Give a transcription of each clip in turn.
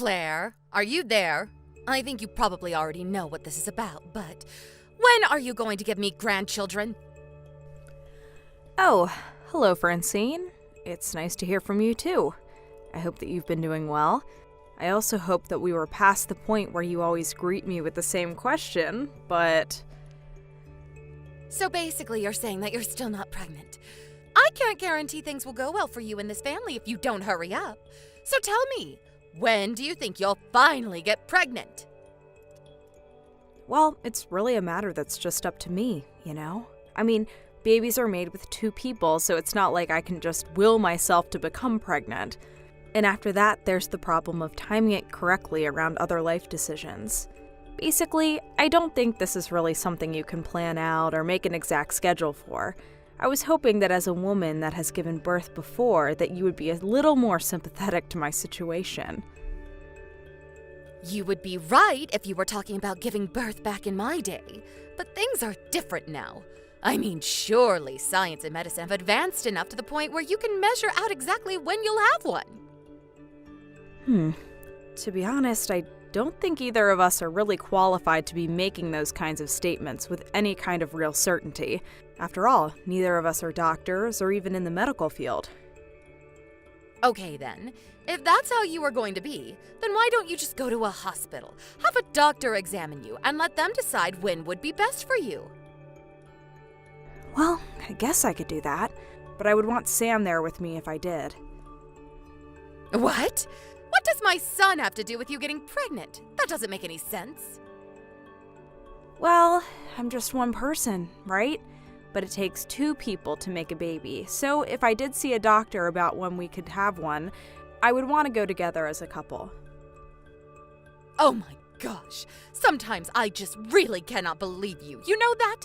Claire, are you there? I think you probably already know what this is about, but when are you going to give me grandchildren? Oh, hello, Francine. It's nice to hear from you, too. I hope that you've been doing well. I also hope that we were past the point where you always greet me with the same question, but... So basically you're saying that you're still not pregnant. I can't guarantee things will go well for you in this family if you don't hurry up. So tell me, when do you think you'll finally get pregnant? Well, it's really a matter that's just up to me, you know? I mean, babies are made with two people, so it's not like I can just will myself to become pregnant. And after that, there's the problem of timing it correctly around other life decisions. Basically, I don't think this is really something you can plan out or make an exact schedule for. I was hoping that as a woman that has given birth before, that you would be a little more sympathetic to my situation. You would be right if you were talking about giving birth back in my day, but things are different now. I mean, surely science and medicine have advanced enough to the point where you can measure out exactly when you'll have one. To be honest, I don't think either of us are really qualified to be making those kinds of statements with any kind of real certainty. After all, neither of us are doctors or even in the medical field. Okay then, if that's how you are going to be, then why don't you just go to a hospital, have a doctor examine you, and let them decide when would be best for you? Well, I guess I could do that, but I would want Sam there with me if I did. What? What does my son have to do with you getting pregnant? That doesn't make any sense. Well, I'm just one person, right? But it takes two people to make a baby, so if I did see a doctor about when we could have one, I would want to go together as a couple. Oh my gosh, sometimes I just really cannot believe you. You know that?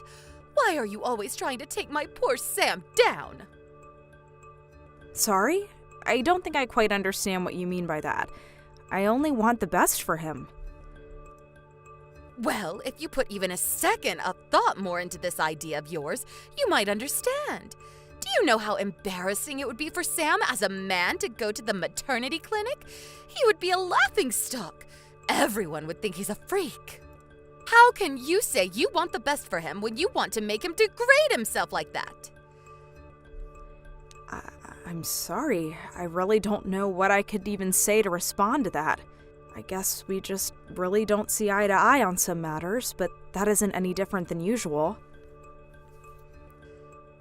Why are you always trying to take my poor Sam down? Sorry? I don't think I quite understand what you mean by that. I only want the best for him. Well, if you put even a second of thought more into this idea of yours, you might understand. Do you know how embarrassing it would be for Sam as a man to go to the maternity clinic? He would be a laughingstock. Everyone would think he's a freak. How can you say you want the best for him when you want to make him degrade himself like that? I'm sorry. I really don't know what I could even say to respond to that. I guess we just really don't see eye to eye on some matters, but that isn't any different than usual.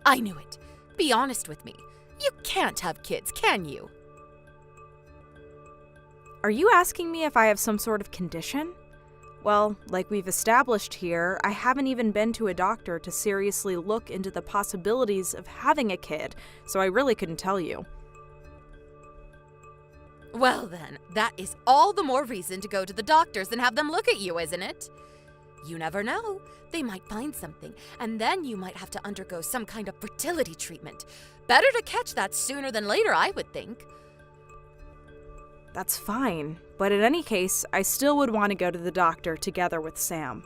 I knew it. Be honest with me. You can't have kids, can you? Are you asking me if I have some sort of condition? Well, like we've established here, I haven't even been to a doctor to seriously look into the possibilities of having a kid, so I really couldn't tell you. Well then, that is all the more reason to go to the doctors and have them look at you, isn't it? You never know. They might find something, and then you might have to undergo some kind of fertility treatment. Better to catch that sooner than later, I would think. That's fine, but in any case, I still would want to go to the doctor together with Sam.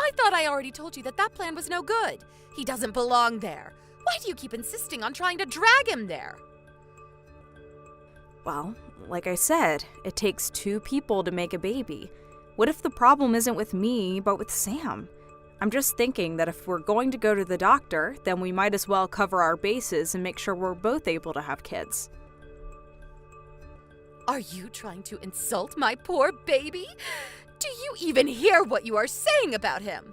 I thought I already told you that that plan was no good. He doesn't belong there. Why do you keep insisting on trying to drag him there? Well, like I said, it takes two people to make a baby. What if the problem isn't with me, but with Sam? I'm just thinking that if we're going to go to the doctor, then we might as well cover our bases and make sure we're both able to have kids. Are you trying to insult my poor baby? Do you even hear what you are saying about him?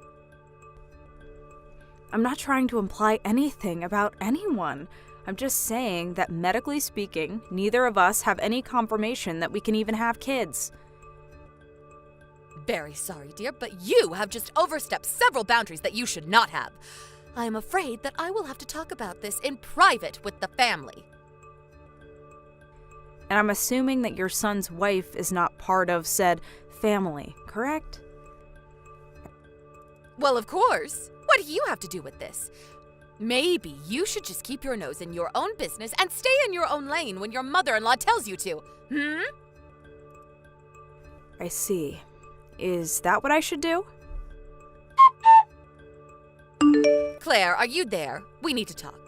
I'm not trying to imply anything about anyone. I'm just saying that medically speaking, neither of us have any confirmation that we can even have kids. Very sorry, dear, but you have just overstepped several boundaries that you should not have. I am afraid that I will have to talk about this in private with the family. And I'm assuming that your son's wife is not part of said family, correct? Well, of course. What do you have to do with this? Maybe you should just keep your nose in your own business and stay in your own lane when your mother-in-law tells you to. I see. Is that what I should do? Claire, are you there? We need to talk.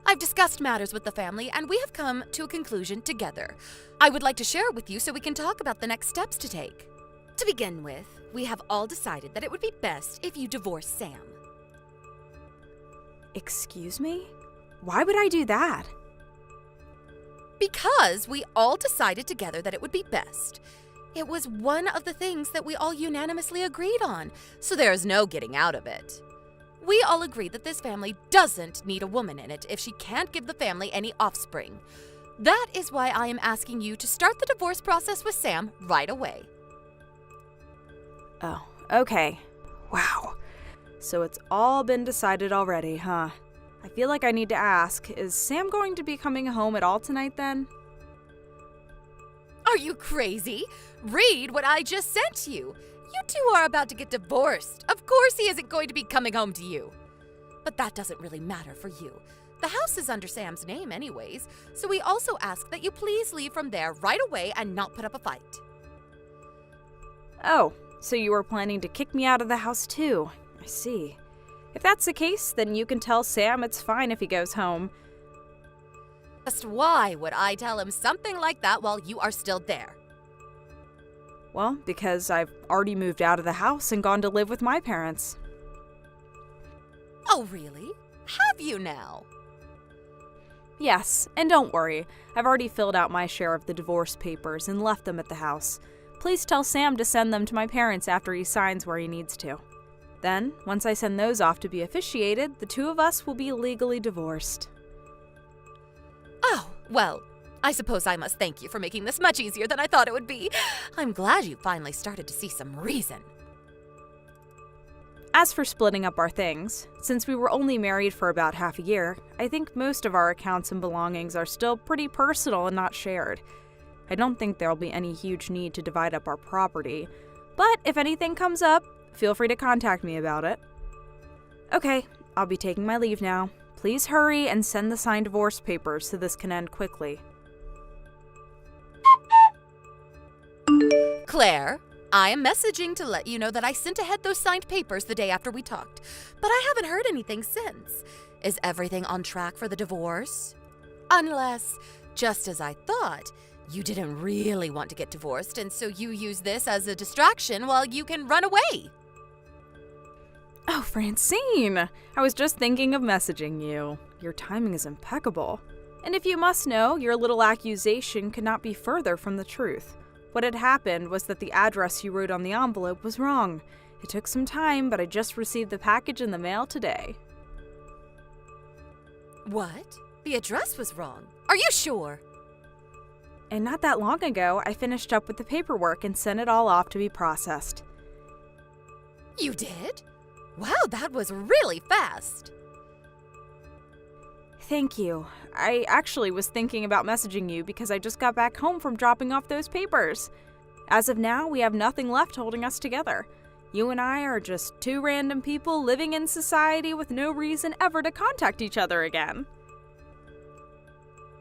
I've discussed matters with the family, and we have come to a conclusion together. I would like to share it with you so we can talk about the next steps to take. To begin with, we have all decided that it would be best if you divorce Sam. Excuse me? Why would I do that? Because we all decided together that it would be best. It was one of the things that we all unanimously agreed on, so there is no getting out of it. We all agreed that this family doesn't need a woman in it if she can't give the family any offspring. That is why I am asking you to start the divorce process with Sam right away. Oh, okay. Wow. So it's all been decided already, huh? I feel like I need to ask, is Sam going to be coming home at all tonight then? Are you crazy? Read what I just sent you. You two are about to get divorced. Of course he isn't going to be coming home to you. But that doesn't really matter for you. The house is under Sam's name anyways, so we also ask that you please leave from there right away and not put up a fight. Oh, so you were planning to kick me out of the house too. I see. If that's the case, then you can tell Sam it's fine if he goes home. Just why would I tell him something like that while you are still there? Well, because I've already moved out of the house and gone to live with my parents. Oh, really? Have you now? Yes, and don't worry, I've already filled out my share of the divorce papers and left them at the house. Please tell Sam to send them to my parents after he signs where he needs to. Then, once I send those off to be officiated, the two of us will be legally divorced. Oh, well, I suppose I must thank you for making this much easier than I thought it would be. I'm glad you finally started to see some reason. As for splitting up our things, since we were only married for about half a year, I think most of our accounts and belongings are still pretty personal and not shared. I don't think there'll be any huge need to divide up our property, but if anything comes up, feel free to contact me about it. Okay, I'll be taking my leave now. Please hurry and send the signed divorce papers so this can end quickly. Claire, I am messaging to let you know that I sent ahead those signed papers the day after we talked, but I haven't heard anything since. Is everything on track for the divorce? Unless, just as I thought, you didn't really want to get divorced, and so you use this as a distraction while you can run away. Oh, Francine! I was just thinking of messaging you. Your timing is impeccable. And if you must know, your little accusation could not be further from the truth. What had happened was that the address you wrote on the envelope was wrong. It took some time, but I just received the package in the mail today. What? The address was wrong. Are you sure? And not that long ago, I finished up with the paperwork and sent it all off to be processed. You did? Wow, that was really fast. Thank you. I actually was thinking about messaging you because I just got back home from dropping off those papers. As of now, we have nothing left holding us together. You and I are just two random people living in society with no reason ever to contact each other again.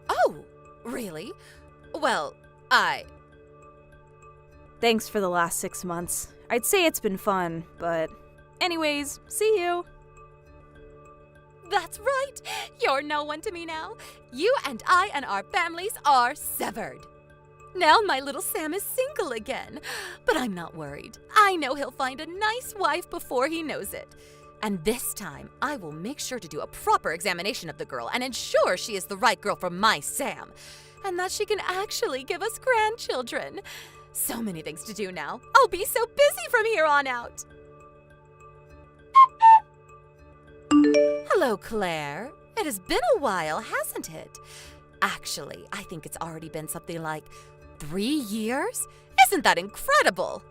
Oh, really? Well, Thanks for the last 6 months. I'd say it's been fun, but anyways, see you. That's right. You're no one to me now. You and I and our families are severed. Now my little Sam is single again. But I'm not worried. I know he'll find a nice wife before he knows it. And this time, I will make sure to do a proper examination of the girl and ensure she is the right girl for my Sam. And that she can actually give us grandchildren. So many things to do now. I'll be so busy from here on out. Hello, Claire. It has been a while, hasn't it? Actually, I think it's already been something like 3 years? Isn't that incredible?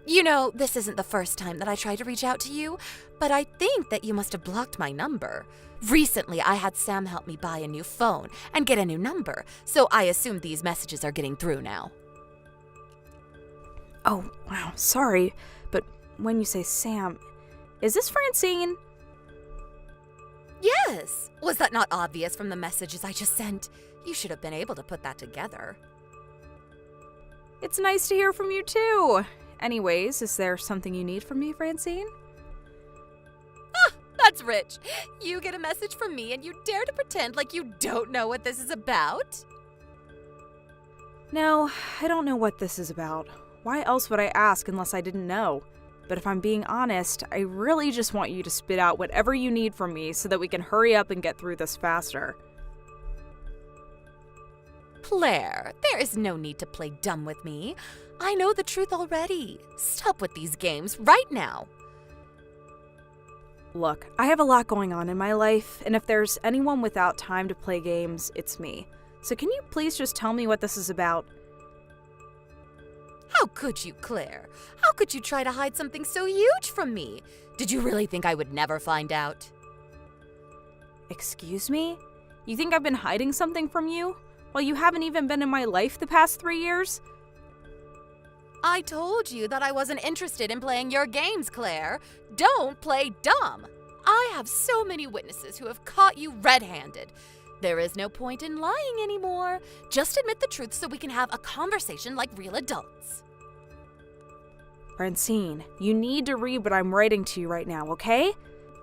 You know, this isn't the first time that I tried to reach out to you, but I think that you must have blocked my number. Recently, I had Sam help me buy a new phone and get a new number, so I assume these messages are getting through now. Oh, wow, sorry, but when you say Sam, is this Francine? Yes! Was that not obvious from the messages I just sent? You should have been able to put that together. It's nice to hear from you too. Anyways, is there something you need from me, Francine? Ah, that's rich. You get a message from me and you dare to pretend like you don't know what this is about? No, I don't know what this is about. Why else would I ask unless I didn't know? But if I'm being honest, I really just want you to spit out whatever you need from me so that we can hurry up and get through this faster. Claire, there is no need to play dumb with me. I know the truth already. Stop with these games right now. Look, I have a lot going on in my life, and if there's anyone without time to play games, it's me. So can you please just tell me what this is about? How could you, Claire? How could you try to hide something so huge from me? Did you really think I would never find out? Excuse me? You think I've been hiding something from you? While you haven't even been in my life the past 3 years? I told you that I wasn't interested in playing your games, Claire. Don't play dumb. I have so many witnesses who have caught you red-handed. There is no point in lying anymore. Just admit the truth so we can have a conversation like real adults. Francine, you need to read what I'm writing to you right now, okay?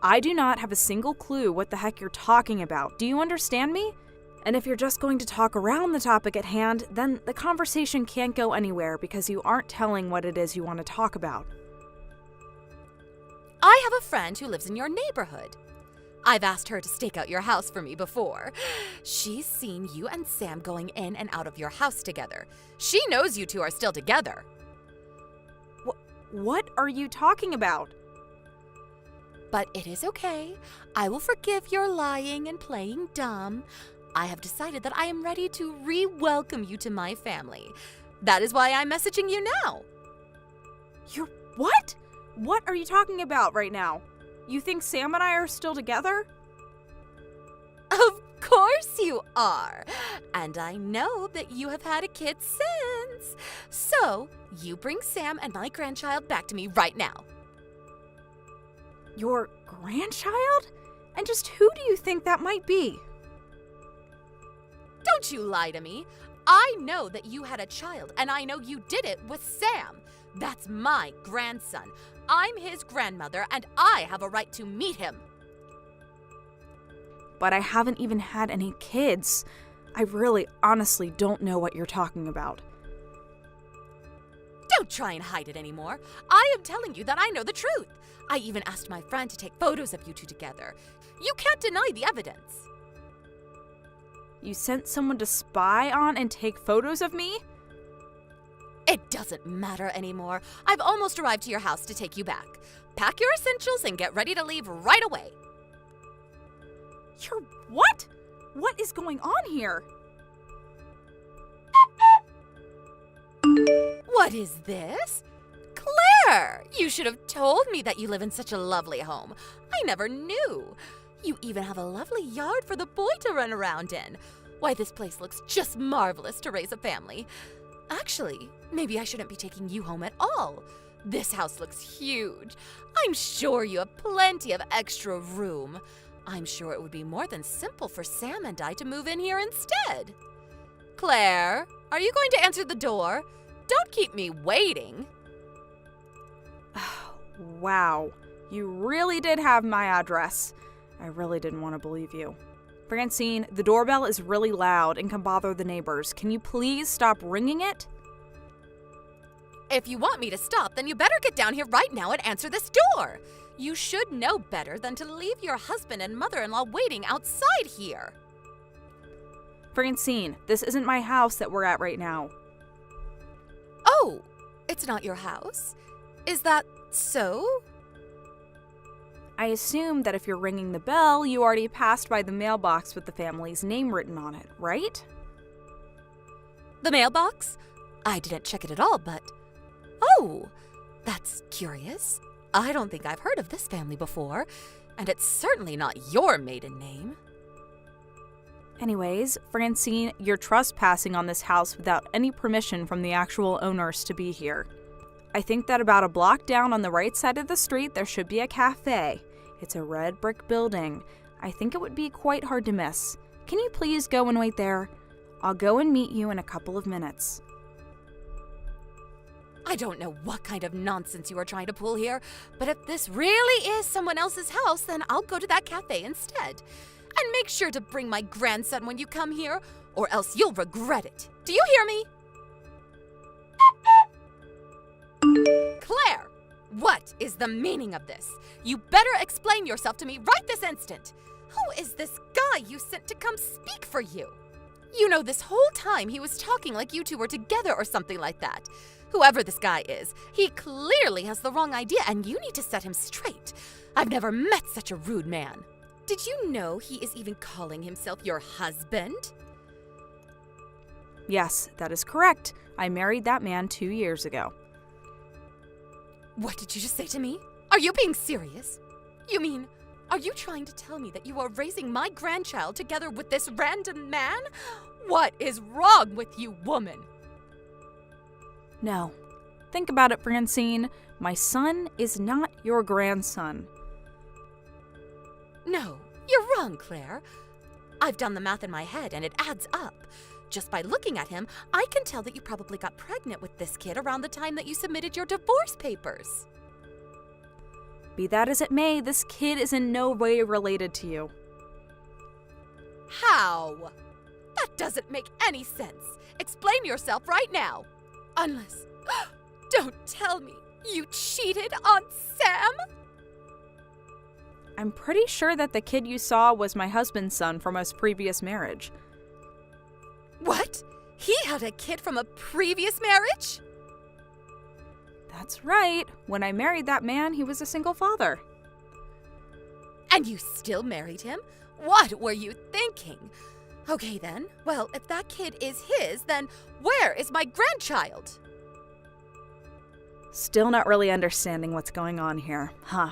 I do not have a single clue what the heck you're talking about. Do you understand me? And if you're just going to talk around the topic at hand, then the conversation can't go anywhere because you aren't telling what it is you want to talk about. I have a friend who lives in your neighborhood. I've asked her to stake out your house for me before. She's seen you and Sam going in and out of your house together. She knows you two are still together. What are you talking about? But it is okay. I will forgive your lying and playing dumb. I have decided that I am ready to re-welcome you to my family. That is why I'm messaging you now. You're what? What are you talking about right now? You think Sam and I are still together? Of course you are. And I know that you have had a kid since. So, you bring Sam and my grandchild back to me right now. Your grandchild? And just who do you think that might be? Don't you lie to me. I know that you had a child, and I know you did it with Sam. That's my grandson. I'm his grandmother, and I have a right to meet him. But I haven't even had any kids. I really, honestly don't know what you're talking about. Don't try and hide it anymore. I am telling you that I know the truth. I even asked my friend to take photos of you two together. You can't deny the evidence. You sent someone to spy on and take photos of me? It doesn't matter anymore. I've almost arrived to your house to take you back. Pack your essentials and get ready to leave right away. You're what? What is going on here? What is this? Claire! You should have told me that you live in such a lovely home. I never knew. You even have a lovely yard for the boy to run around in. Why, this place looks just marvelous to raise a family. Actually, maybe I shouldn't be taking you home at all. This house looks huge. I'm sure you have plenty of extra room. I'm sure it would be more than simple for Sam and I to move in here instead. Claire, are you going to answer the door? Don't keep me waiting. Wow, you really did have my address. I really didn't want to believe you. Francine, the doorbell is really loud and can bother the neighbors. Can you please stop ringing it? If you want me to stop, then you better get down here right now and answer this door. You should know better than to leave your husband and mother-in-law waiting outside here. Francine, this isn't my house that we're at right now. Oh, it's not your house? Is that so? I assume that if you're ringing the bell, you already passed by the mailbox with the family's name written on it, right? The mailbox? I didn't check it at all, but... Oh, that's curious. I don't think I've heard of this family before, and it's certainly not your maiden name. Anyways, Francine, you're trespassing on this house without any permission from the actual owners to be here. I think that about a block down on the right side of the street, there should be a cafe. It's a red brick building. I think it would be quite hard to miss. Can you please go and wait there? I'll go and meet you in a couple of minutes. I don't know what kind of nonsense you are trying to pull here, but if this really is someone else's house, then I'll go to that cafe instead. And make sure to bring my grandson when you come here, or else you'll regret it. Do you hear me? the meaning of this? You better explain yourself to me right this instant. Who is this guy you sent to come speak for you? You know, this whole time he was talking like you two were together or something like that. Whoever this guy is, he clearly has the wrong idea and you need to set him straight. I've never met such a rude man. Did you know he is even calling himself your husband? Yes, that is correct. I married that man 2 years ago. What did you just say to me? Are you being serious? You mean, are you trying to tell me that you are raising my grandchild together with this random man? What is wrong with you, woman? No. Think about it, Francine. My son is not your grandson. No, you're wrong, Claire. I've done the math in my head and it adds up. Just by looking at him, I can tell that you probably got pregnant with this kid around the time that you submitted your divorce papers. Be that as it may, this kid is in no way related to you. How? That doesn't make any sense. Explain yourself right now. Unless... Don't tell me you cheated on Sam? I'm pretty sure that the kid you saw was my husband's son from his previous marriage. What? He had a kid from a previous marriage? That's right. When I married that man, he was a single father. And you still married him? What were you thinking? Okay then, well, if that kid is his, then where is my grandchild? Still not really understanding what's going on here, huh?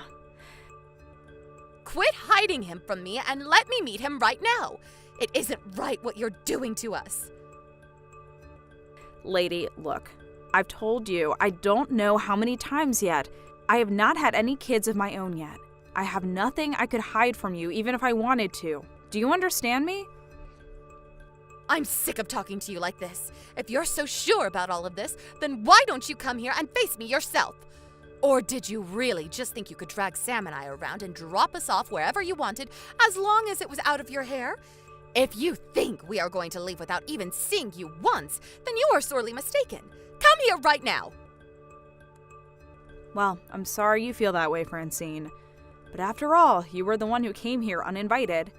Quit hiding him from me and let me meet him right now. It isn't right what you're doing to us. Lady, look, I've told you, I don't know how many times yet. I have not had any kids of my own yet. I have nothing I could hide from you, even if I wanted to. Do you understand me? I'm sick of talking to you like this. If you're so sure about all of this, then why don't you come here and face me yourself? Or did you really just think you could drag Sam and I around and drop us off wherever you wanted as long as it was out of your hair? If you think we are going to leave without even seeing you once, then you are sorely mistaken. Come here right now. Well, I'm sorry you feel that way, Francine. But after all, you were the one who came here uninvited.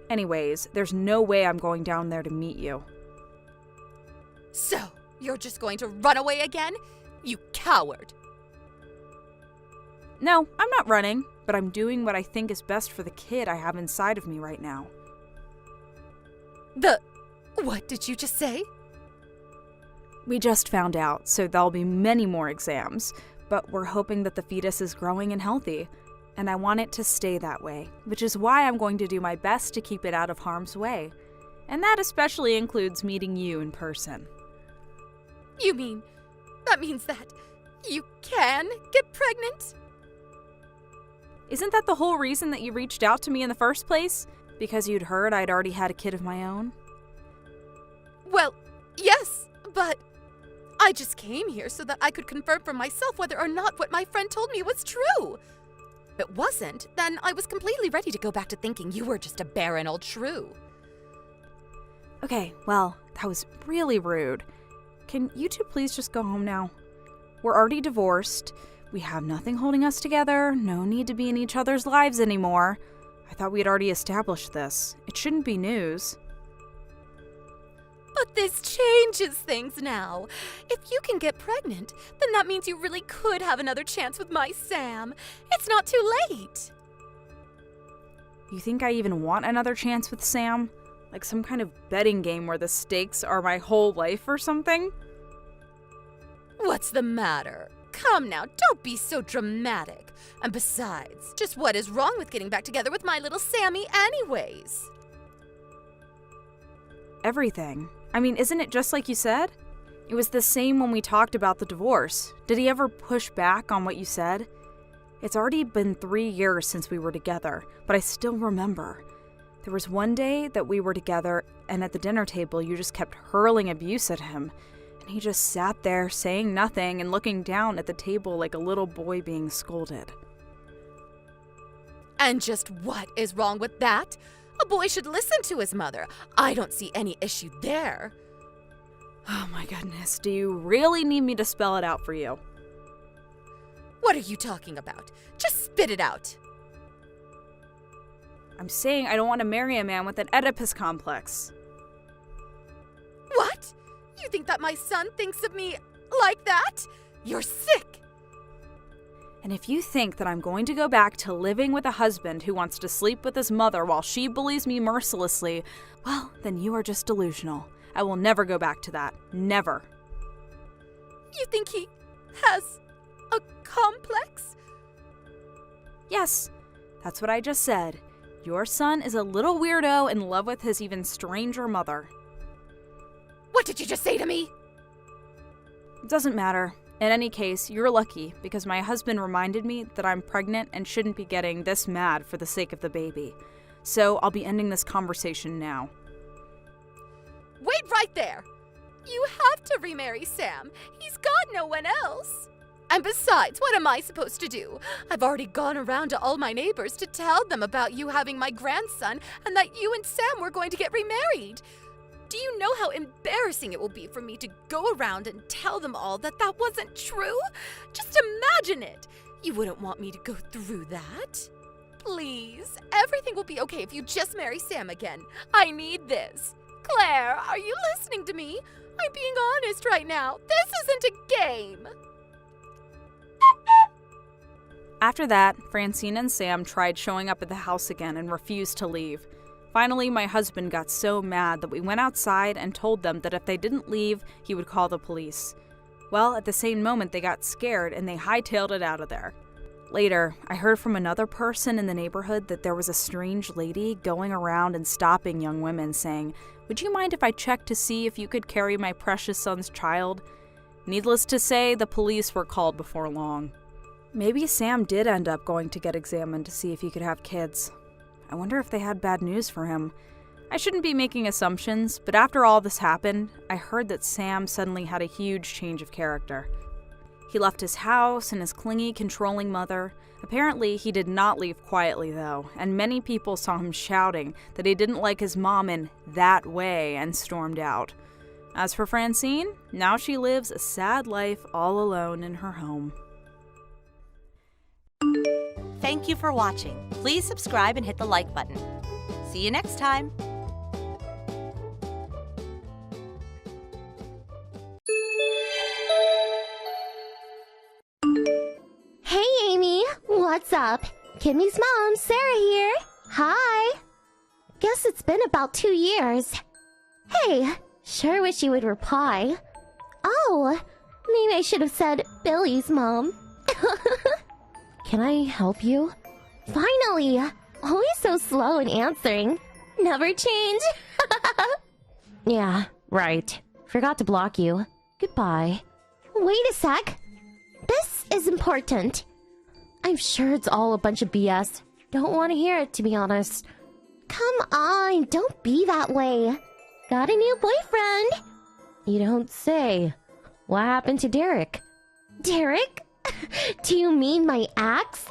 Anyways, there's no way I'm going down there to meet you. So, you're just going to run away again? You coward. No, I'm not running, but I'm doing what I think is best for the kid I have inside of me right now. What did you just say? We just found out, so there'll be many more exams, but we're hoping that the fetus is growing and healthy, and I want it to stay that way, which is why I'm going to do my best to keep it out of harm's way. And that especially includes meeting you in person. You mean, that means that you can get pregnant? Isn't that the whole reason that you reached out to me in the first place? Because you'd heard I'd already had a kid of my own? Well, yes, but I just came here so that I could confirm for myself whether or not what my friend told me was true. If it wasn't, then I was completely ready to go back to thinking you were just a barren old shrew. Okay, well, that was really rude. Can you two please just go home now? We're already divorced. We have nothing holding us together. No need to be in each other's lives anymore. I thought we had already established this. It shouldn't be news. But this changes things now. If you can get pregnant, then that means you really could have another chance with my Sam. It's not too late. You think I even want another chance with Sam? Like some kind of betting game where the stakes are my whole life or something? What's the matter? Come now, don't be so dramatic. And besides, just what is wrong with getting back together with my little Sammy anyways? Everything. I mean, isn't it just like you said? It was the same when we talked about the divorce. Did he ever push back on what you said? It's already been 3 years since we were together, but I still remember. There was one day that we were together, and at the dinner table you just kept hurling abuse at him. And he just sat there saying nothing and looking down at the table like a little boy being scolded. And just what is wrong with that? A boy should listen to his mother. I don't see any issue there. Oh my goodness, do you really need me to spell it out for you? What are you talking about? Just spit it out. I'm saying I don't want to marry a man with an Oedipus complex. What? You think that my son thinks of me like that? You're sick. And if you think that I'm going to go back to living with a husband who wants to sleep with his mother while she bullies me mercilessly, well, then you are just delusional. I will never go back to that. Never. You think he has a complex? Yes, that's what I just said. Your son is a little weirdo in love with his even stranger mother. What did you just say to me? It doesn't matter. In any case, you're lucky because my husband reminded me that I'm pregnant and shouldn't be getting this mad for the sake of the baby. So I'll be ending this conversation now. Wait right there! You have to remarry Sam. He's got no one else. And besides, what am I supposed to do? I've already gone around to all my neighbors to tell them about you having my grandson and that you and Sam were going to get remarried. Do you know how embarrassing it will be for me to go around and tell them all that that wasn't true? Just imagine it. You wouldn't want me to go through that. Please, everything will be okay if you just marry Sam again. I need this. Claire, are you listening to me? I'm being honest right now. This isn't a game. After that, Francine and Sam tried showing up at the house again and refused to leave. Finally, my husband got so mad that we went outside and told them that if they didn't leave, he would call the police. Well, at the same moment, they got scared and they hightailed it out of there. Later, I heard from another person in the neighborhood that there was a strange lady going around and stopping young women saying, "Would you mind if I checked to see if you could carry my precious son's child?" Needless to say, the police were called before long. Maybe Sam did end up going to get examined to see if he could have kids. I wonder if they had bad news for him. I shouldn't be making assumptions, but after all this happened, I heard that Sam suddenly had a huge change of character. He left his house and his clingy, controlling mother. Apparently, he did not leave quietly, though, and many people saw him shouting that he didn't like his mom in that way and stormed out. As for Francine, now she lives a sad life all alone in her home. Thank you for watching. Please subscribe and hit the like button. See you next time. Hey, Amy. What's up? Kimmy's mom, Sarah here. Hi. Guess it's been about 2 years. Hey, sure wish you would reply. Oh, maybe I should have said Billy's mom. Can I help you? Finally! Always so slow in answering. Never change. Yeah, right. Forgot to block you. Goodbye. Wait a sec. This is important. I'm sure it's all a bunch of BS. Don't want to hear it, to be honest. Come on, don't be that way. Got a new boyfriend? You don't say. What happened to Derek? Derek? Do you mean my ex?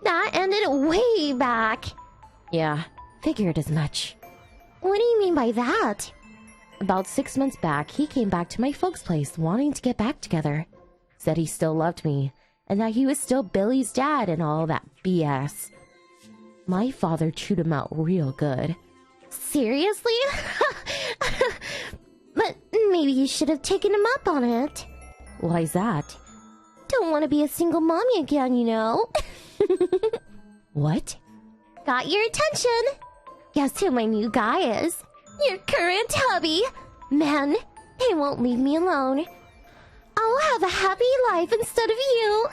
That ended way back. Yeah, figured as much. What do you mean by that? About 6 months back, he came back to my folks' place wanting to get back together. Said he still loved me, and that he was still Billy's dad and all that BS. My father chewed him out real good. Seriously? But maybe you should have taken him up on it. Why's that? Don't want to be a single mommy again, you know. What? Got your attention. Guess who my new guy is? Your current hubby. Man, he won't leave me alone. I'll have a happy life instead of you.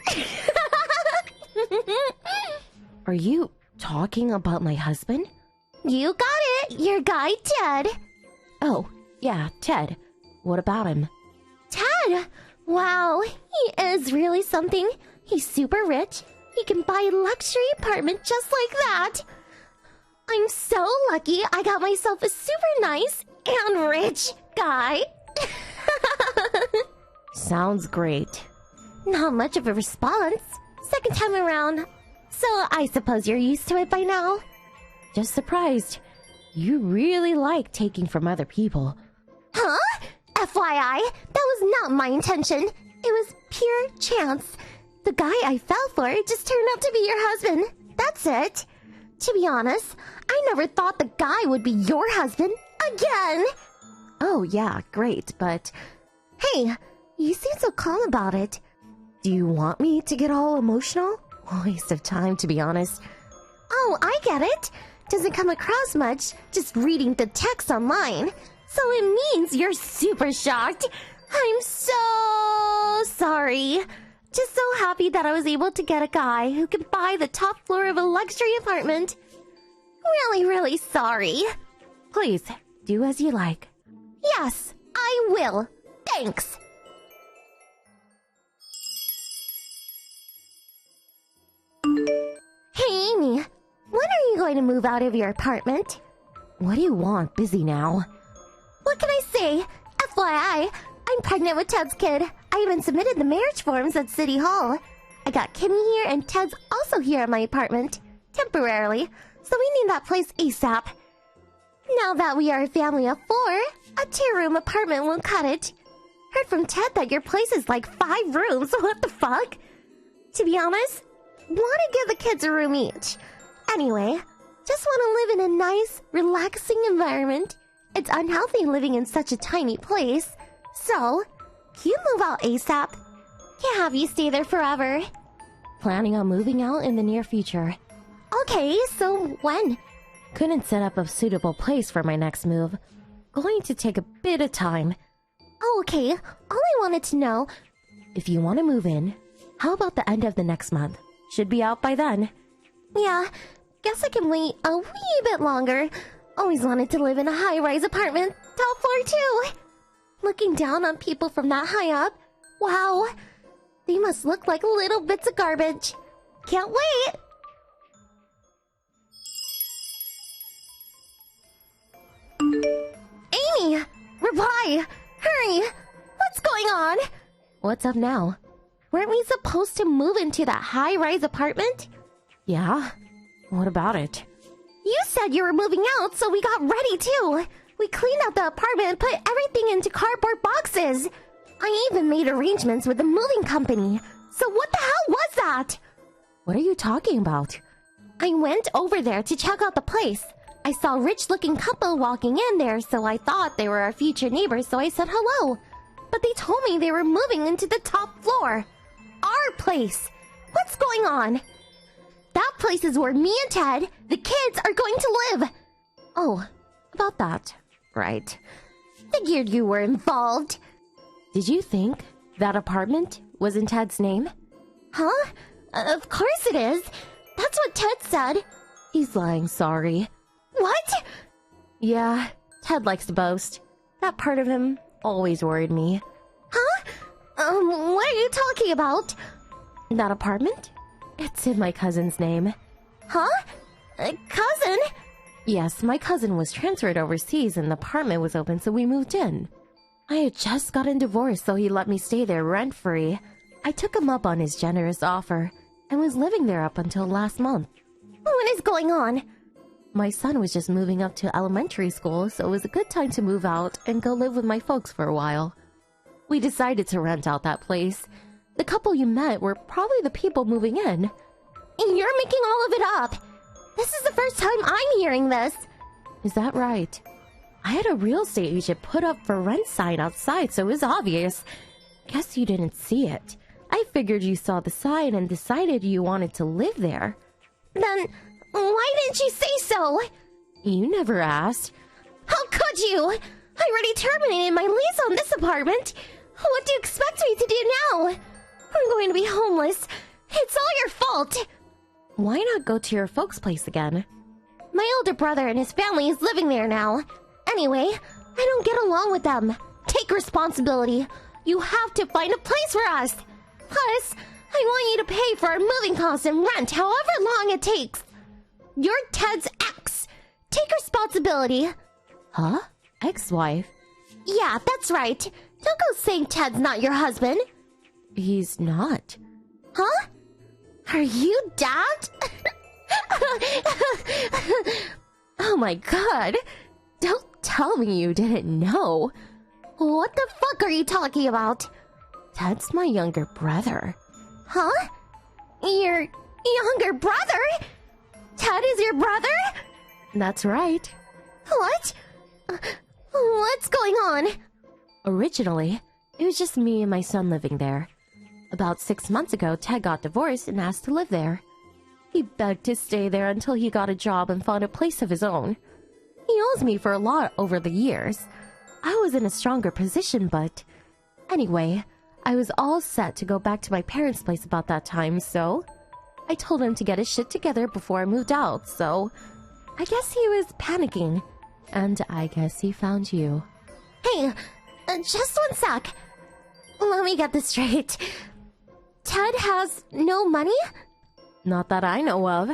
Are you talking about my husband? You got it. Your guy, Ted. Oh, yeah, Ted. What about him? Ted? Wow, he is really something. He's super rich. He can buy a luxury apartment just like that. I'm so lucky I got myself a super nice and rich guy. Sounds great. Not much of a response. Second time around. So I suppose you're used to it by now? Just surprised. You really like taking from other people. Huh? FYI, that was not my intention. It was pure chance. The guy I fell for just turned out to be your husband. That's it. To be honest, I never thought the guy would be your husband again. Oh, yeah, great, but... Hey, you seem so calm about it. Do you want me to get all emotional? Waste of time, to be honest. Oh, I get it. Doesn't come across much, just reading the text online. So it means you're super shocked. I'm so sorry. Just so happy that I was able to get a guy who could buy the top floor of a luxury apartment. Really, really sorry. Please, do as you like. Yes, I will. Thanks. Hey, Amy. When are you going to move out of your apartment? What do you want? Busy now. What can I say? FYI, I'm pregnant with Ted's kid. I even submitted the marriage forms at City Hall. I got Kimmy here and Ted's also here at my apartment. Temporarily. So we need that place ASAP. Now that we are a family of 4, a 2-room apartment won't cut it. Heard from Ted that your place is like 5 rooms. What the fuck? To be honest, want to give the kids a room each. Anyway, just want to live in a nice, relaxing environment. It's unhealthy living in such a tiny place. So, can you move out ASAP? Can't have you stay there forever. Planning on moving out in the near future. Okay, so when? Couldn't set up a suitable place for my next move. Going to take a bit of time. Oh, okay. All I wanted to know... If you want to move in, how about the end of the next month? Should be out by then. Yeah, guess I can wait a wee bit longer. Always wanted to live in a high-rise apartment, top floor too. Looking down on people from that high up. Wow, they must look like little bits of garbage. Can't wait. Amy, reply. Hurry. What's going on? What's up now? Weren't we supposed to move into that high-rise apartment? Yeah? What about it? You said you were moving out, so we got ready too. We cleaned out the apartment and put everything into cardboard boxes. I even made arrangements with the moving company. So what the hell was that? What are you talking about? I went over there to check out the place. I saw a rich-looking couple walking in there, so I thought they were our future neighbors, so I said hello. But they told me they were moving into the top floor. Our place. What's going on? That place is where me and Ted, the kids, are going to live. Oh, about that. Right. Figured you were involved. Did you think that apartment was in Ted's name? Huh? Of course it is. That's what Ted said. He's lying, sorry. What? Yeah, Ted likes to boast. That part of him always worried me. Huh? What are you talking about? That apartment? It's in my cousin's name. Huh? Cousin? Yes, my cousin was transferred overseas and the apartment was open, so we moved in. I had just gotten divorced, so he let me stay there rent-free. I took him up on his generous offer and was living there up until last month. What is going on? My son was just moving up to elementary school, so it was a good time to move out and go live with my folks for a while. We decided to rent out that place. The couple you met were probably the people moving in. You're making all of it up. This is the first time I'm hearing this. Is that right? I had a real estate agent put up for rent sign outside, so it was obvious. Guess you didn't see it. I figured you saw the sign and decided you wanted to live there. Then why didn't you say so? You never asked. How could you? I already terminated my lease on this apartment. What do you expect me to do now? I'm going to be homeless. It's all your fault. Why not go to your folks' place again? My older brother and his family is living there now. Anyway, I don't get along with them. Take responsibility. You have to find a place for us. Plus, I want you to pay for our moving costs and rent however long it takes. You're Ted's ex. Take responsibility. Huh? Ex-wife? Yeah, that's right. Don't go saying Ted's not your husband. He's not. Huh? Are you Dad? Oh my god. Don't tell me you didn't know. What the fuck are you talking about? Ted's my younger brother. Huh? Your younger brother? Ted is your brother? That's right. What? What's going on? Originally, it was just me and my son living there. About 6 months ago, Ted got divorced and asked to live there. He begged to stay there until he got a job and found a place of his own. He owes me for a lot over the years. I was in a stronger position, but... Anyway, I was all set to go back to my parents' place about that time, so... I told him to get his shit together before I moved out, so... I guess he was panicking. And I guess he found you. Hey, just one sec. Let me get this straight. Ted has no money? Not that I know of.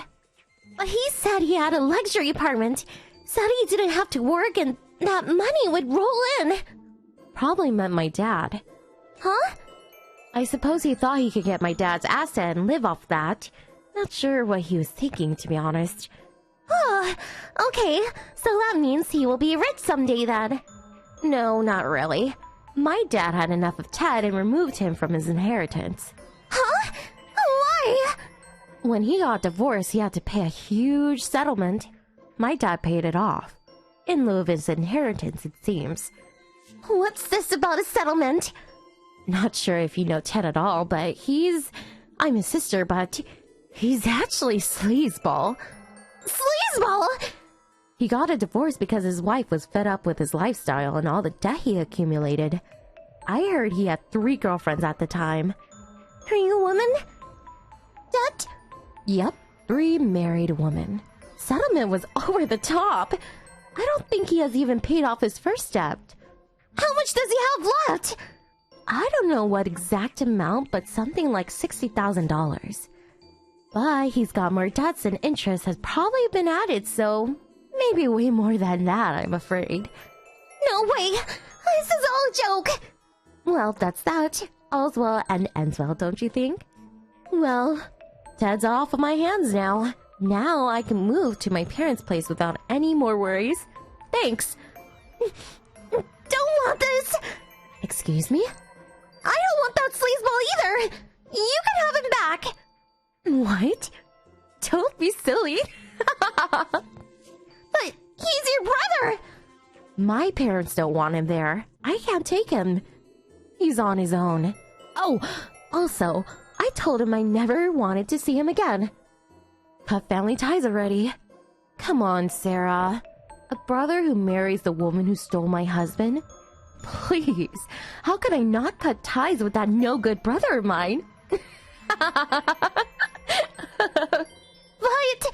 He said he had a luxury apartment. Said he didn't have to work and that money would roll in. Probably meant my dad. Huh? I suppose he thought he could get my dad's asset and live off that. Not sure what he was thinking, to be honest. Oh, okay. So that means he will be rich someday then. No, not really. My dad had enough of Ted and removed him from his inheritance. Huh? Why? When he got divorced, he had to pay a huge settlement. My dad paid it off. In lieu of his inheritance, it seems. What's this about a settlement? Not sure if you know Ted at all, but I'm his sister, but he's actually sleazeball. Sleazeball? He got a divorce because his wife was fed up with his lifestyle and all the debt he accumulated. I heard he had 3 girlfriends at the time. 3 women? Debt? Yep, 3 married women. Settlement was over the top. I don't think he has even paid off his first debt. How much does he have left? I don't know what exact amount, but something like $60,000. But he's got more debts and interest has probably been added, so maybe way more than that, I'm afraid. No way! This is all a joke! Well, that's that. All's well and ends well, don't you think? Well, Ted's off of my hands now. Now I can move to my parents' place without any more worries. Thanks. Don't want this! Excuse me? I don't want that sleazeball either! You can have him back! What? Don't be silly. But he's your brother! My parents don't want him there. I can't take him. He's on his own. Oh, also, I told him I never wanted to see him again. Cut family ties already. Come on, Sarah. A brother who marries the woman who stole my husband? Please, how could I not cut ties with that no-good brother of mine? But,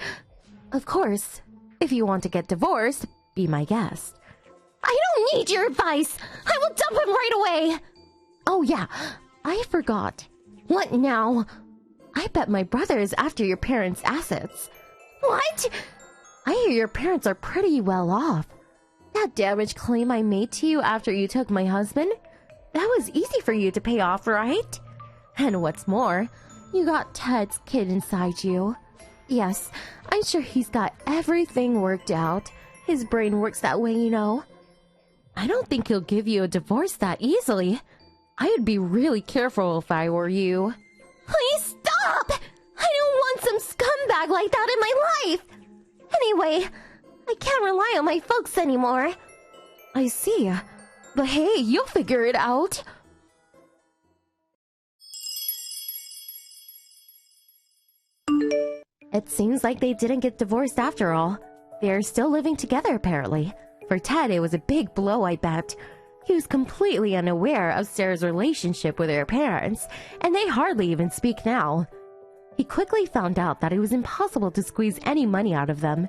of course, if you want to get divorced, be my guest. I don't need your advice. I will dump him right away. Oh yeah, I forgot. What now? I bet my brother is after your parents' assets. What? I hear your parents are pretty well off. That damage claim I made to you after you took my husband? That was easy for you to pay off, right? And what's more, you got Ted's kid inside you. Yes, I'm sure he's got everything worked out. His brain works that way, you know. I don't think he'll give you a divorce that easily. I would be really careful if I were you. Please stop! I don't want some scumbag like that in my life! Anyway, I can't rely on my folks anymore. I see. But hey, you'll figure it out. It seems like they didn't get divorced after all. They're still living together, apparently. For Ted, it was a big blow, I bet. He was completely unaware of Sarah's relationship with her parents, and they hardly even speak now. He quickly found out that it was impossible to squeeze any money out of them.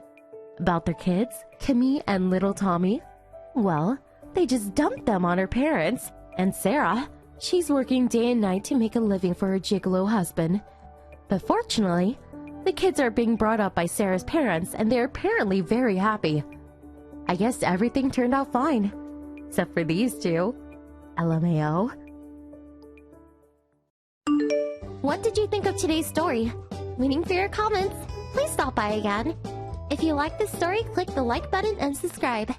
About their kids, Kimmy and little Tommy, well, they just dumped them on her parents. And Sarah, she's working day and night to make a living for her gigolo husband. But fortunately, the kids are being brought up by Sarah's parents, and they're apparently very happy. I guess everything turned out fine. Except for these two. LMAO. What did you think of today's story? Waiting for your comments. Please stop by again. If you like this story, click the like button and subscribe.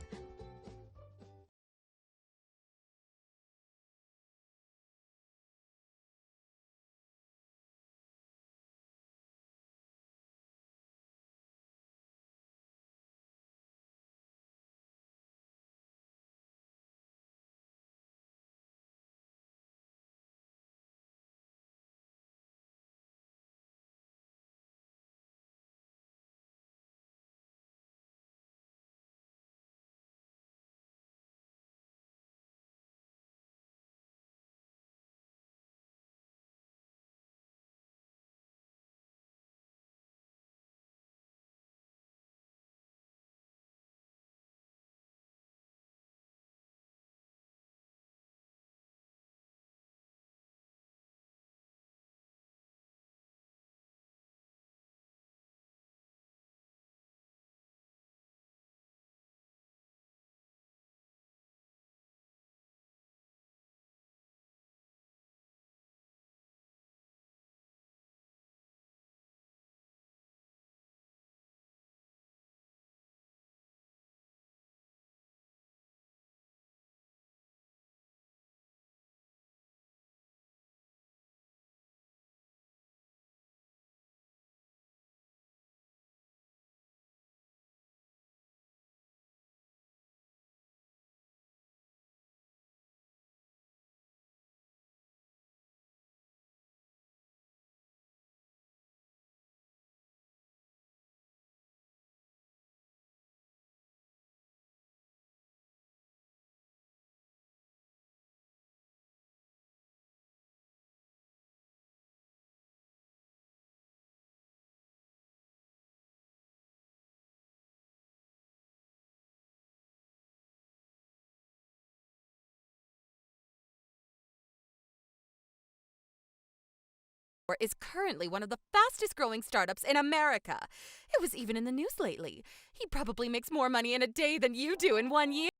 is currently one of the fastest growing startups in America. It was even in the news lately. He probably makes more money in a day than you do in 1 year.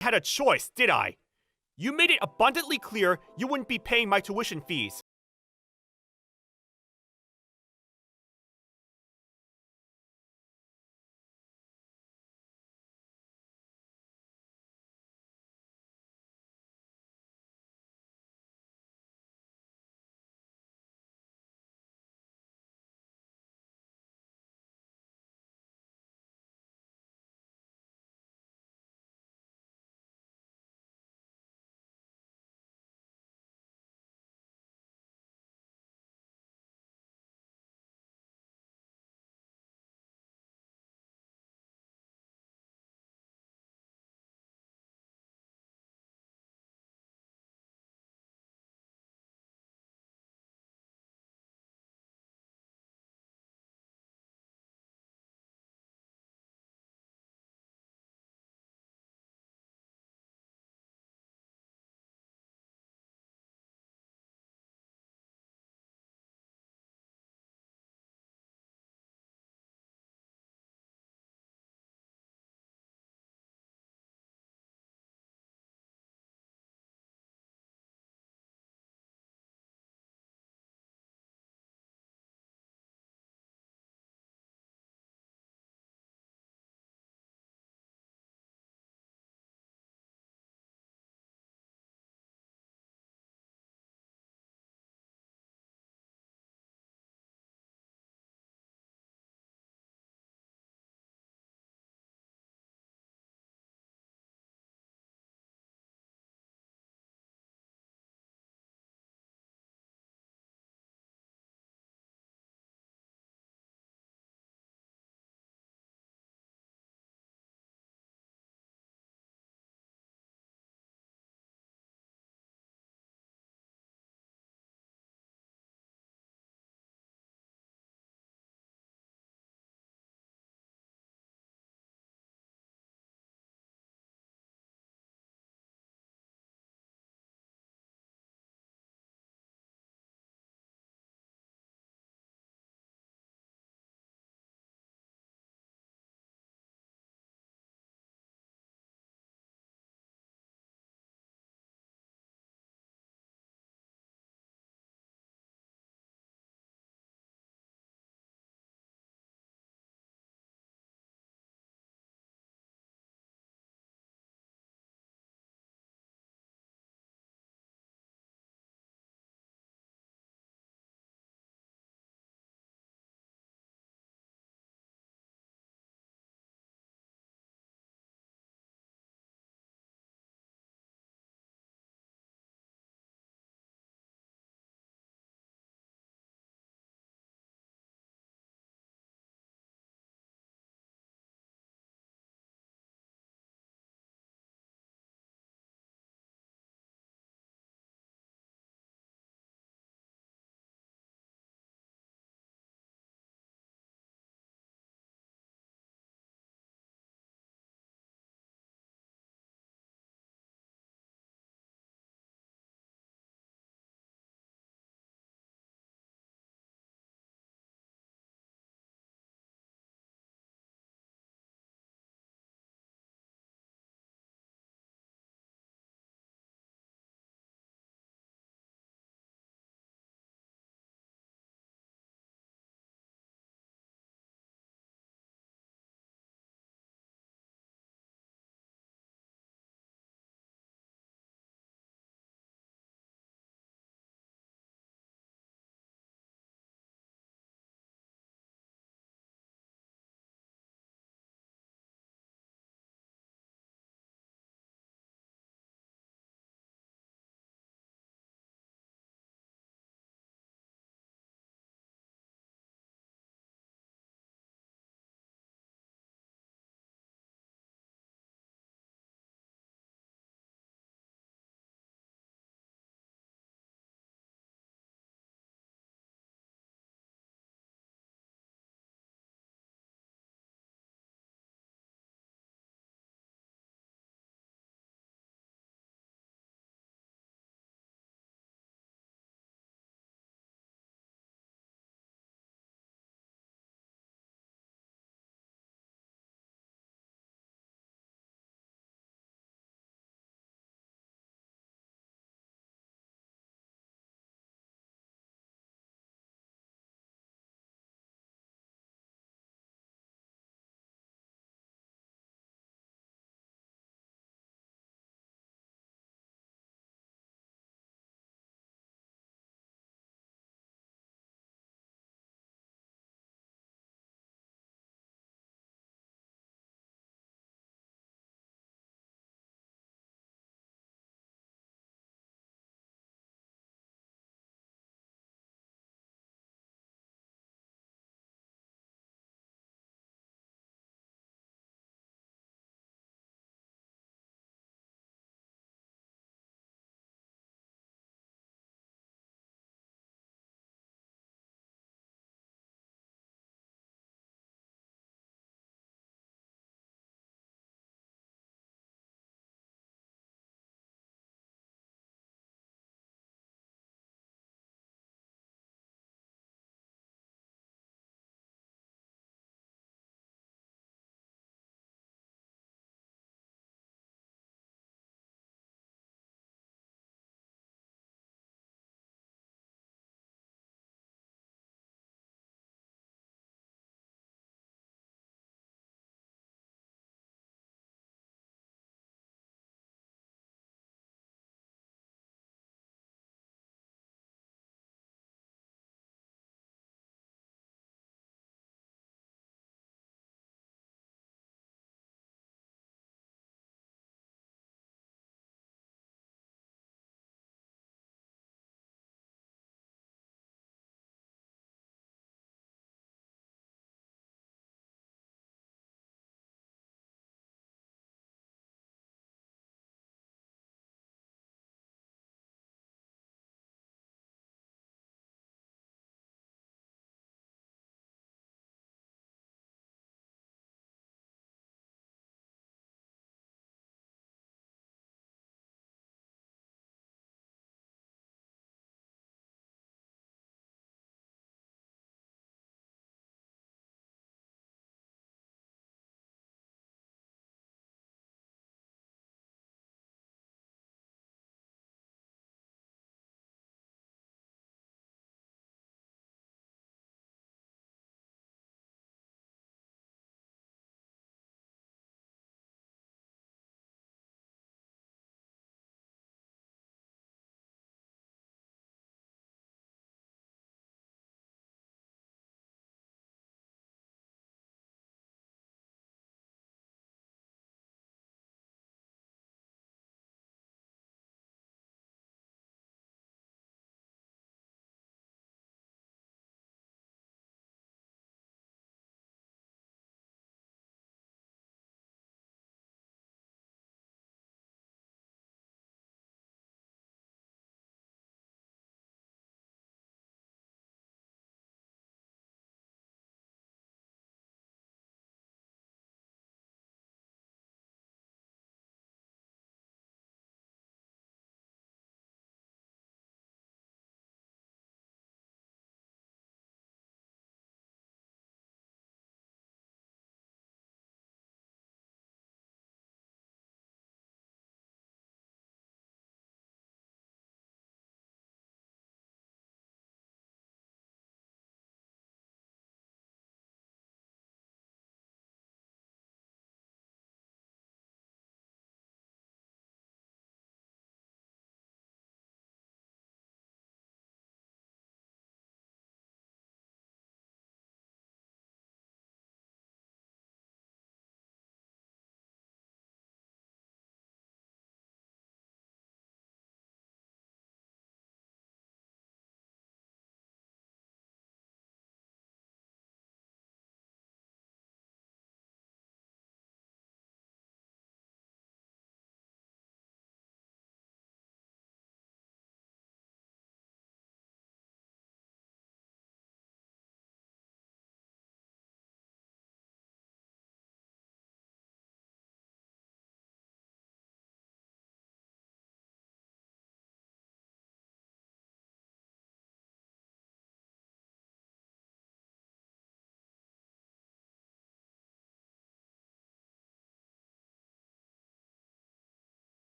Had a choice, did I? You made it abundantly clear you wouldn't be paying my tuition fees.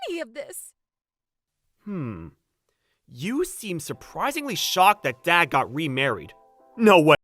any of this. You seem surprisingly shocked that Dad got remarried. No way.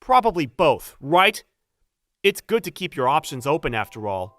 Probably both, right? It's good to keep your options open after all.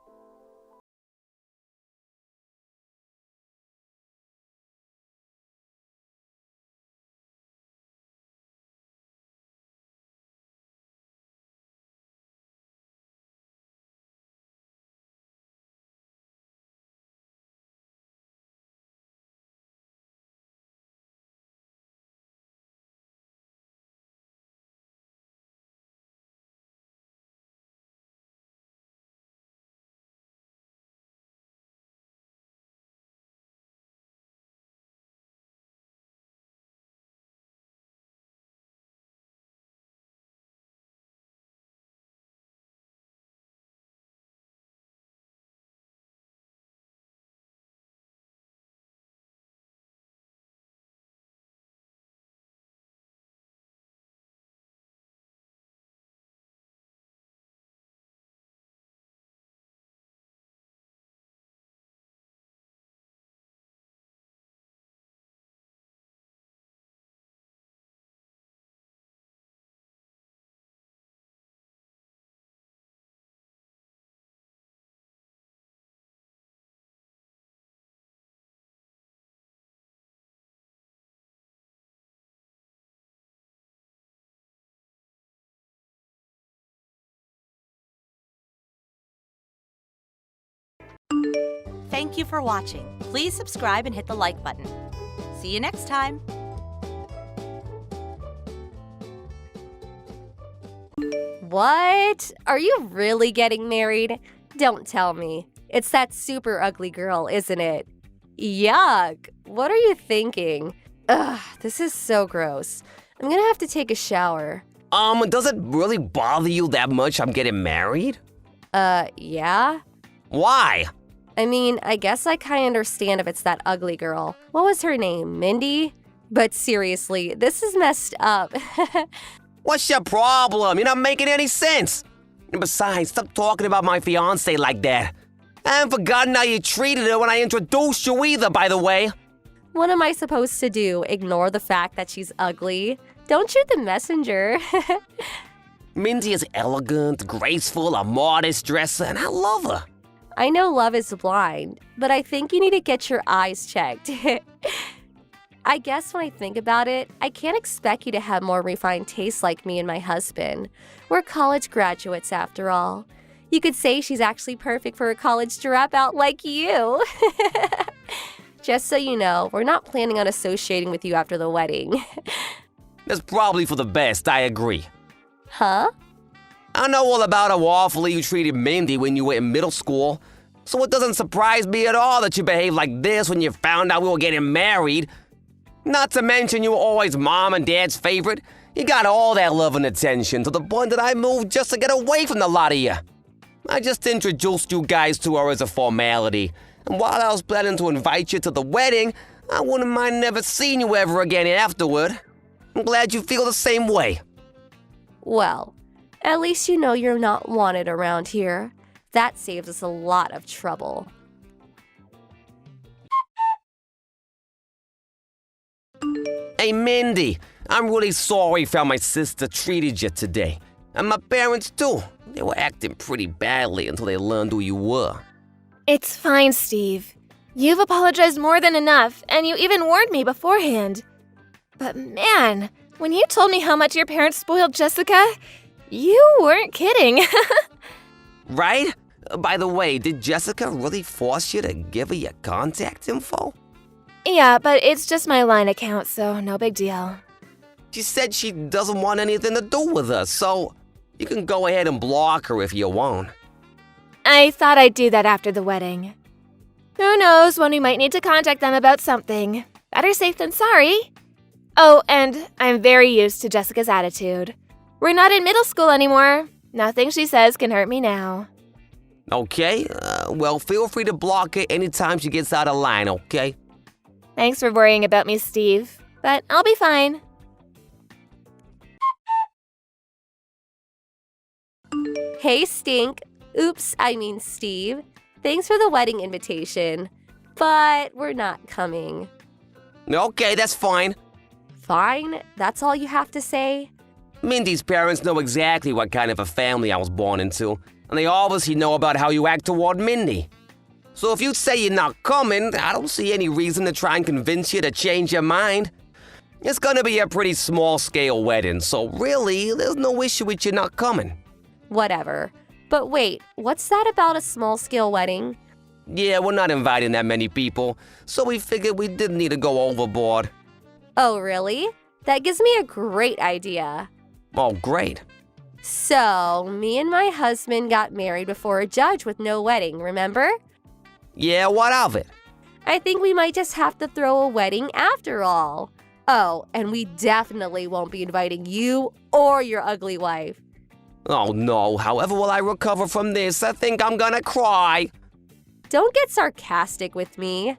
Thank you for watching. Please subscribe and hit the like button. See you next time. What? Are you really getting married? Don't tell me. It's that super ugly girl, isn't it? Yuck. What are you thinking? Ugh, this is so gross. I'm gonna have to take a shower. Does it really bother you that much I'm getting married? Yeah? Why? I mean, I guess I kinda understand if it's that ugly girl. What was her name? Mindy? But seriously, this is messed up. What's your problem? You're not making any sense. And besides, stop talking about my fiancé like that. I haven't forgotten how you treated her when I introduced you either, by the way. What am I supposed to do? Ignore the fact that she's ugly? Don't shoot the messenger. Mindy is elegant, graceful, a modest dresser, and I love her. I know love is blind, but I think you need to get your eyes checked. I guess when I think about it, I can't expect you to have more refined tastes like me and my husband. We're college graduates after all. You could say she's actually perfect for a college dropout like you. Just so you know, we're not planning on associating with you after the wedding. That's probably for the best, I agree. Huh? I know all about how awfully you treated Mindy when you were in middle school, so it doesn't surprise me at all that you behaved like this when you found out we were getting married. Not to mention you were always Mom and Dad's favorite. You got all that love and attention to the point that I moved just to get away from the lot of you. I just introduced you guys to her as a formality, and while I was planning to invite you to the wedding, I wouldn't mind never seeing you ever again afterward. I'm glad you feel the same way. Well, at least you know you're not wanted around here. That saves us a lot of trouble. Hey, Mindy, I'm really sorry for how my sister treated you today. And my parents, too. They were acting pretty badly until they learned who you were. It's fine, Steve. You've apologized more than enough, and you even warned me beforehand. But man, when you told me how much your parents spoiled Jessica, you weren't kidding. Right? By the way, did Jessica really force you to give her your contact info? Yeah, but it's just my line account, so no big deal. She said she doesn't want anything to do with us, so you can go ahead and block her if you want. I thought I'd do that after the wedding. Who knows when we might need to contact them about something. Better safe than sorry. Oh, and I'm very used to Jessica's attitude. We're not in middle school anymore. Nothing she says can hurt me now. Okay, well, feel free to block her anytime she gets out of line, okay? Thanks for worrying about me, Steve. But I'll be fine. Hey, Stink. Oops, I mean Steve. Thanks for the wedding invitation. But we're not coming. Okay, that's fine. Fine? That's all you have to say? Mindy's parents know exactly what kind of a family I was born into, and they obviously know about how you act toward Mindy. So if you say you're not coming, I don't see any reason to try and convince you to change your mind. It's gonna be a pretty small-scale wedding, so really, there's no issue with you not coming. Whatever. But wait, what's that about a small-scale wedding? Yeah, we're not inviting that many people, so we figured we didn't need to go overboard. Oh, really? That gives me a great idea. Oh, great. So, me and my husband got married before a judge with no wedding, remember? Yeah, what of it? I think we might just have to throw a wedding after all. Oh, and we definitely won't be inviting you or your ugly wife. Oh no, however will I recover from this? I think I'm gonna cry. Don't get sarcastic with me.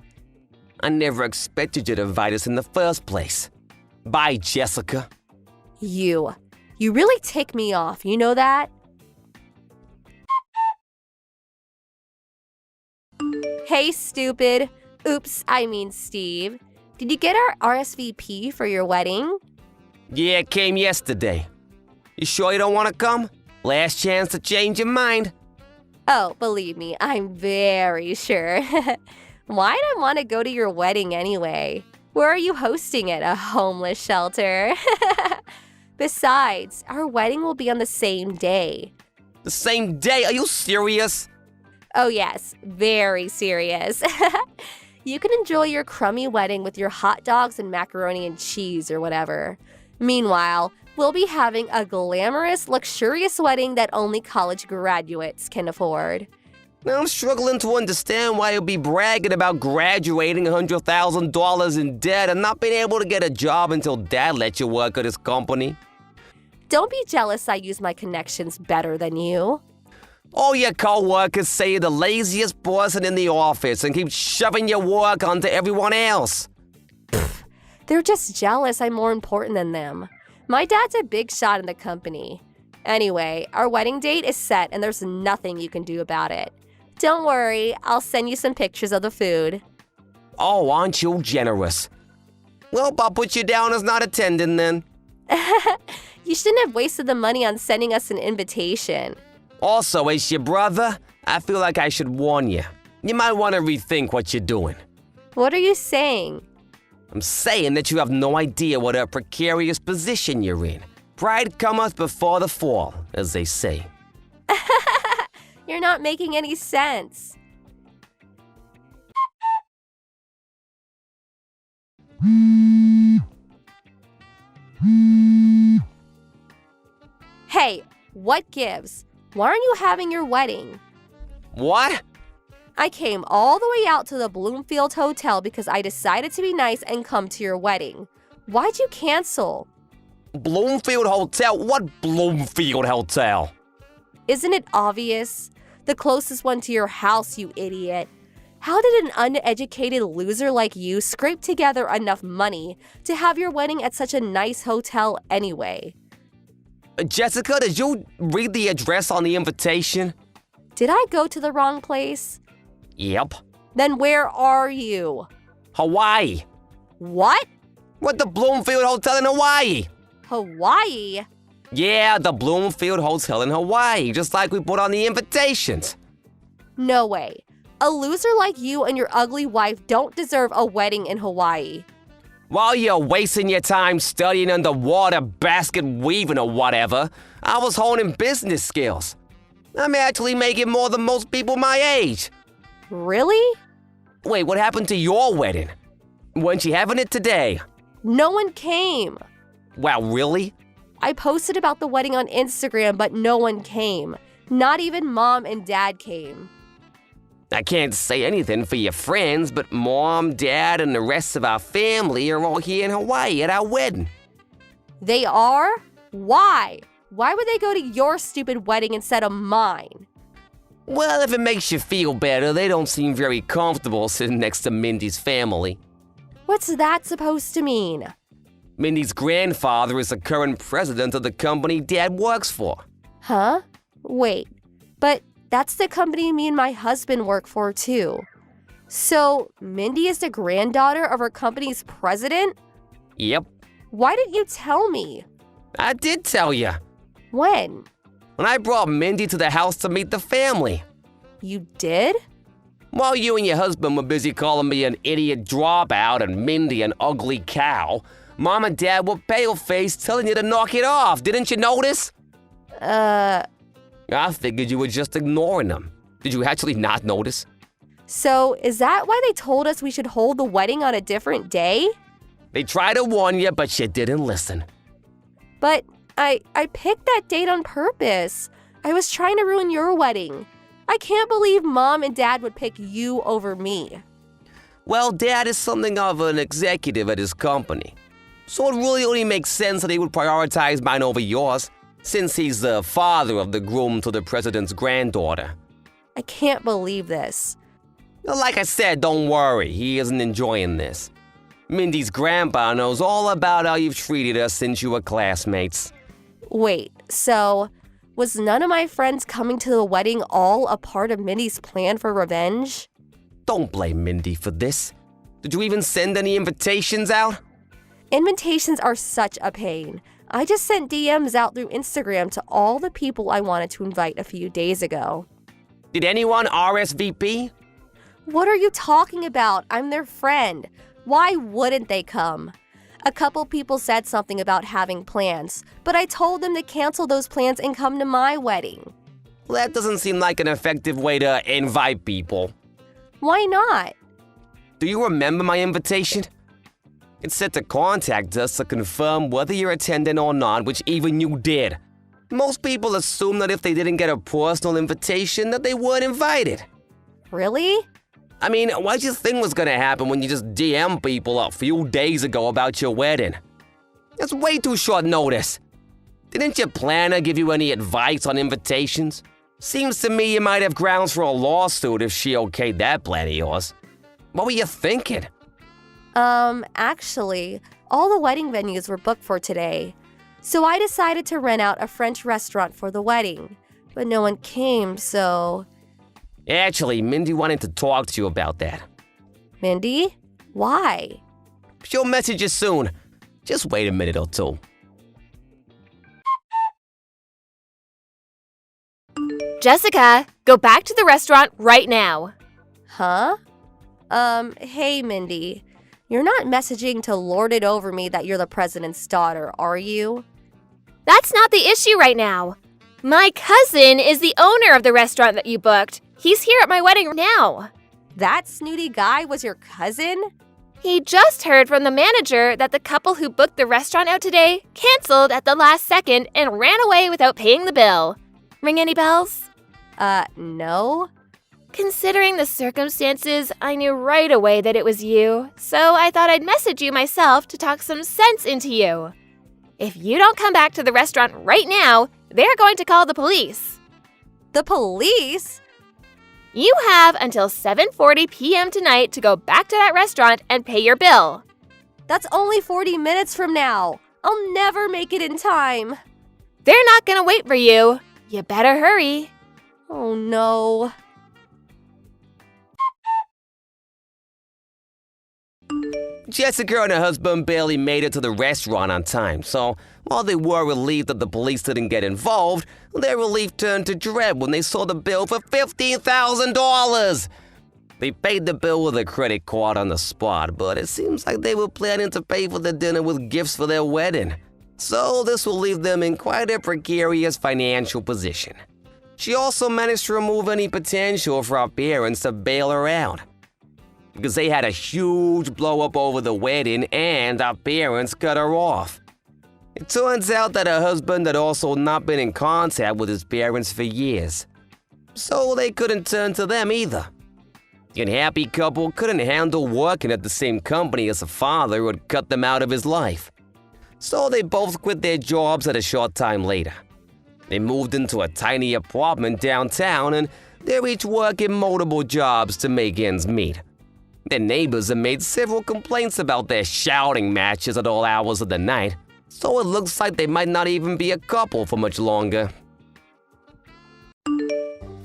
I never expected you to invite us in the first place. Bye, Jessica. You really tick me off, you know that? Hey, stupid. Oops, I mean Steve. Did you get our RSVP for your wedding? Yeah, it came yesterday. You sure you don't want to come? Last chance to change your mind. Oh, believe me, I'm very sure. Why'd I want to go to your wedding anyway? Where are you hosting it? A homeless shelter? Besides, our wedding will be on the same day. The same day? Are you serious? Oh yes, very serious. You can enjoy your crummy wedding with your hot dogs and macaroni and cheese or whatever. Meanwhile, we'll be having a glamorous, luxurious wedding that only college graduates can afford. Now I'm struggling to understand why you'll be bragging about graduating $100,000 in debt and not being able to get a job until Dad lets you work at his company. Don't be jealous I use my connections better than you. All your co-workers say you're the laziest person in the office and keep shoving your work onto everyone else. They're just jealous I'm more important than them. My dad's a big shot in the company. Anyway, our wedding date is set and there's nothing you can do about it. Don't worry, I'll send you some pictures of the food. Oh, aren't you generous? Well, I'll put you down as not attending then. You shouldn't have wasted the money on sending us an invitation. Also, as your brother, I feel like I should warn you. You might want to rethink what you're doing. What are you saying? I'm saying that you have no idea what a precarious position you're in. Pride cometh before the fall, as they say. You're not making any sense. Hey, what gives? Why aren't you having your wedding? What? I came all the way out to the Bloomfield Hotel because I decided to be nice and come to your wedding. Why'd you cancel? Bloomfield Hotel? What Bloomfield Hotel? Isn't it obvious? The closest one to your house, you idiot. How did an uneducated loser like you scrape together enough money to have your wedding at such a nice hotel anyway? Jessica, did you read the address on the invitation? Did I go to the wrong place? Yep. Then where are you? Hawaii. What? What, the Bloomfield Hotel in Hawaii? Hawaii? Yeah, the Bloomfield Hotel in Hawaii, just like we put on the invitations. No way. A loser like you and your ugly wife don't deserve a wedding in Hawaii. While you're wasting your time studying underwater, basket weaving or whatever, I was honing business skills. I'm actually making more than most people my age. Really? Wait, what happened to your wedding? Weren't you having it today? No one came. Wow, really? I posted about the wedding on Instagram, but no one came. Not even Mom and Dad came. I can't say anything for your friends, but Mom, Dad, and the rest of our family are all here in Hawaii at our wedding. They are? Why? Why would they go to your stupid wedding instead of mine? Well, if it makes you feel better, they don't seem very comfortable sitting next to Mindy's family. What's that supposed to mean? Mindy's grandfather is the current president of the company Dad works for. Huh? Wait, but that's the company me and my husband work for too. So, Mindy is the granddaughter of our company's president? Yep, Why didn't you tell me? I did tell you. When? When I brought Mindy to the house to meet the family. You did? While you and your husband were busy calling me an idiot dropout and Mindy an ugly cow, Mom and Dad were pale-faced telling you to knock it off. Didn't you notice? I figured you were just ignoring them. Did you actually not notice? So, is that why they told us we should hold the wedding on a different day? They tried to warn you, but you didn't listen. But I picked that date on purpose. I was trying to ruin your wedding. I can't believe Mom and Dad would pick you over me. Well, Dad is something of an executive at his company. So it really only makes sense that he would prioritize mine over yours, since he's the father of the groom to the president's granddaughter. I can't believe this. Like I said, don't worry, he isn't enjoying this. Mindy's grandpa knows all about how you've treated us since you were classmates. Wait, so was none of my friends coming to the wedding all a part of Mindy's plan for revenge? Don't blame Mindy for this. Did you even send any invitations out? Invitations are such a pain. I just sent DMs out through Instagram to all the people I wanted to invite a few days ago. Did anyone RSVP? What are you talking about? I'm their friend. Why wouldn't they come? A couple people said something about having plans, but I told them to cancel those plans and come to my wedding. Well, that doesn't seem like an effective way to invite people. Why not? Do you remember my invitation? It said to contact us to confirm whether you're attending or not, which even you did. Most people assume that if they didn't get a personal invitation, that they weren't invited. Really? I mean, what did you think was gonna happen when you just DM people a few days ago about your wedding? That's way too short notice. Didn't your planner give you any advice on invitations? Seems to me you might have grounds for a lawsuit if she okayed that plan of yours. What were you thinking? Actually, all the wedding venues were booked for today. So I decided to rent out a French restaurant for the wedding. But no one came, so... Actually, Mindy wanted to talk to you about that. Mindy? Why? She'll message you soon. Just wait a minute or two. Jessica, go back to the restaurant right now. Huh? Hey, Mindy. You're not messaging to lord it over me that you're the president's daughter, are you? That's not the issue right now. My cousin is the owner of the restaurant that you booked. He's here at my wedding now. That snooty guy was your cousin? He just heard from the manager that the couple who booked the restaurant out today canceled at the last second and ran away without paying the bill. Ring any bells? No. Considering the circumstances, I knew right away that it was you, so I thought I'd message you myself to talk some sense into you. If you don't come back to the restaurant right now, they're going to call the police. The police? You have until 7:40 p.m. tonight to go back to that restaurant and pay your bill. That's only 40 minutes from now. I'll never make it in time. They're not going to wait for you. You better hurry. Oh no. Jessica and her husband barely made it to the restaurant on time, so while they were relieved that the police didn't get involved, their relief turned to dread when they saw the bill for $15,000. They paid the bill with a credit card on the spot, but it seems like they were planning to pay for the dinner with gifts for their wedding. So this will leave them in quite a precarious financial position. She also managed to remove any potential for our parents to bail her out, because they had a huge blow-up over the wedding and our parents cut her off. It turns out that her husband had also not been in contact with his parents for years, so they couldn't turn to them either. The unhappy couple couldn't handle working at the same company as a father who had cut them out of his life, so they both quit their jobs at a short time later. They moved into a tiny apartment downtown, and they're each working multiple jobs to make ends meet. Their neighbors have made several complaints about their shouting matches at all hours of the night, so it looks like they might not even be a couple for much longer.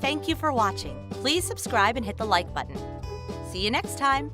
Thank you for watching. Please subscribe and hit the like button. See you next time.